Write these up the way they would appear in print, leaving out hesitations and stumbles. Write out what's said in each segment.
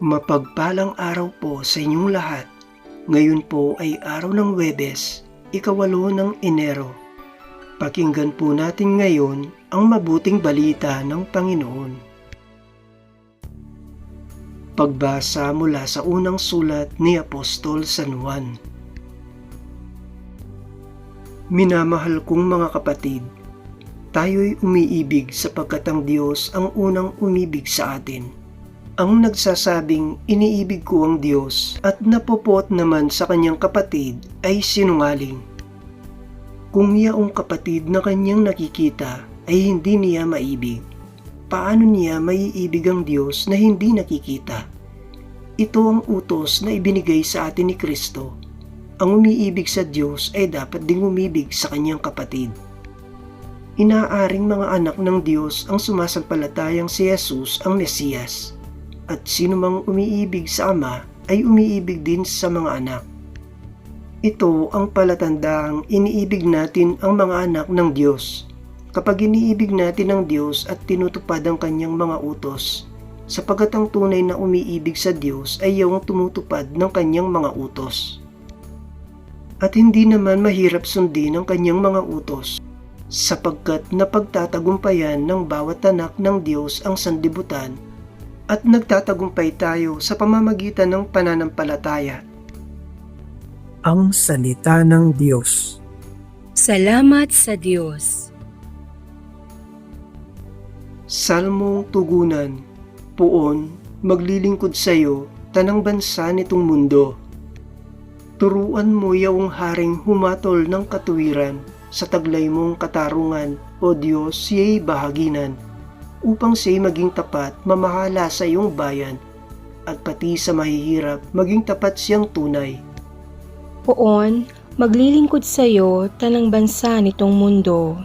Mapagpalang araw po sa inyong lahat. Ngayon po ay araw ng Huwebes, ika-8 ng Enero. Pakinggan po natin ngayon ang mabuting balita ng Panginoon. Pagbasa mula sa unang sulat ni Apostol San Juan. Minamahal kong mga kapatid, tayo'y umiibig sapagkat ang Diyos ang unang umibig sa atin. Ang nagsasabing iniibig ko ang Diyos at napopot naman sa kanyang kapatid ay sinungaling. Kung yaong kapatid na kanyang nakikita ay hindi niya maibig, paano niya maiibig ang Diyos na hindi nakikita? Ito ang utos na ibinigay sa atin ni Kristo. Ang umiibig sa Diyos ay dapat ding umibig sa kanyang kapatid. Inaaring mga anak ng Diyos ang sumasampalatayang si Jesus ang Mesiyas. At sino mang umiibig sa Ama ay umiibig din sa mga anak. Ito ang palatandaang iniibig natin ang mga anak ng Diyos. Kapag iniibig natin ang Diyos at tinutupad ang kanyang mga utos, sapagkat ang tunay na umiibig sa Diyos ay yung tumutupad ng kanyang mga utos. At hindi naman mahirap sundin ang kanyang mga utos, sapagkat napagtatagumpayan ng bawat anak ng Diyos ang sanlibutan at nagtatagumpay tayo sa pamamagitan ng pananampalataya. Ang salita ng Diyos. Salamat sa Diyos. Salmong tugunan. Puon, maglilingkod sa iyo, tanang bansa nitong mundo. Turuan mo yawong haring humatol ng katuwiran, sa taglay mong katarungan, o Diyos, siya'y bahaginan, upang siya'y maging tapat, mamahala sa iyong bayan, at pati sa mahihirap, maging tapat siyang tunay. Poon, maglilingkod sa iyo, tanang bansa nitong mundo.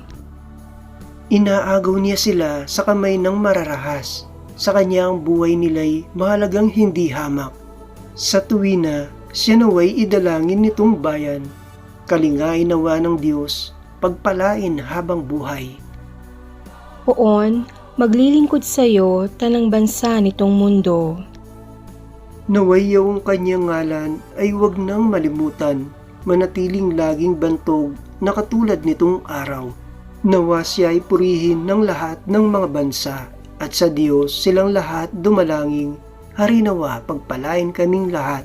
Inaagaw niya sila sa kamay ng mararahas, sa kanya ang buhay nila'y mahalagang hindi hamak. Sa tuwina, siya naway idalangin nitong bayan, kalingain nawa ng Diyos, pagpalain habang buhay. Poon, maglilingkod sa iyo, tanang bansa nitong mundo. Naway yung kanyang ngalan ay huwag nang malimutan, manatiling laging bantog na katulad nitong araw. Nawa siya ay purihin ng lahat ng mga bansa, at sa Diyos silang lahat dumalangin. Hari nawa pagpalain kaming lahat,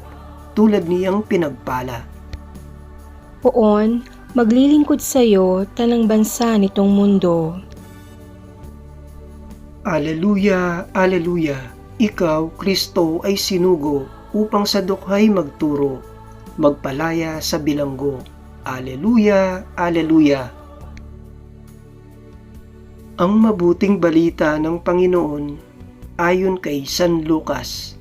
tulad niyang pinagpala. Poon, maglilingkod sa iyo, tanang bansa nitong mundo. Aleluya, aleluya, ikaw, Kristo, ay sinugo upang sa dukhay magturo, magpalaya sa bilanggo. Aleluya, aleluya. Ang mabuting balita ng Panginoon ayon kay San Lucas.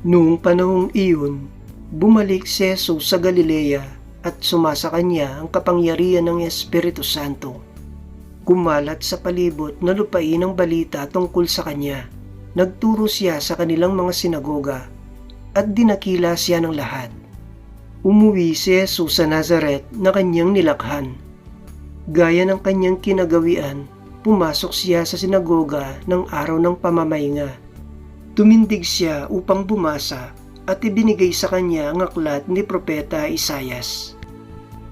Noong panahong iyon, bumalik si Jesus sa Galilea at sumasa kanya ang kapangyarihan ng Espiritu Santo. Kumalat sa palibot na lupain ang balita tungkol sa kanya. Nagturo siya sa kanilang mga sinagoga at dinakila siya ng lahat. Umuwi si Jesus sa Nazaret na kanyang nilakhan. Gaya ng kanyang kinagawian, pumasok siya sa sinagoga ng araw ng pamamahinga. Tumindig siya upang bumasa at ibinigay sa kanya ang aklat ni Propeta Isaias.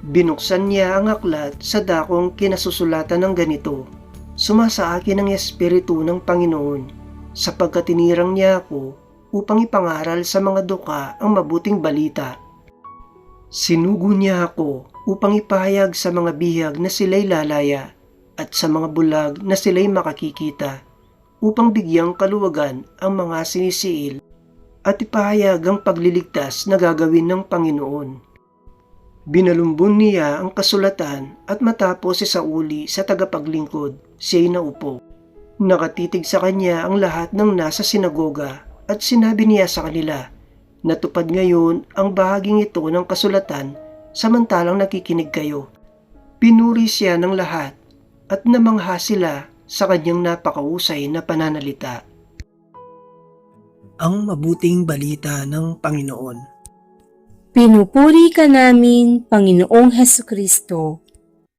Binuksan niya ang aklat sa dakong kinasusulatan ng ganito, "Sumasa akin ang Espiritu ng Panginoon, sapagkat tinirang niya ako upang ipangaral sa mga duka ang mabuting balita. Sinugo niya ako upang ipahayag sa mga bihag na sila'y lalaya, at sa mga bulag na sila'y makakikita, upang bigyang kaluwagan ang mga sinisiil, at ipahayag ang pagliligtas na gagawin ng Panginoon." Binalumbon niya ang kasulatan at matapos si Sauli sa tagapaglingkod, siya'y naupo. Nakatitig sa kanya ang lahat ng nasa sinagoga at sinabi niya sa kanila, "Natupad ngayon ang bahaging ito ng kasulatan samantalang nakikinig kayo." Pinuri siya ng lahat at namangha sila sa kanyang napakausay na pananalita. Ang mabuting balita ng Panginoon. Pinupuri ka namin, Panginoong Hesukristo.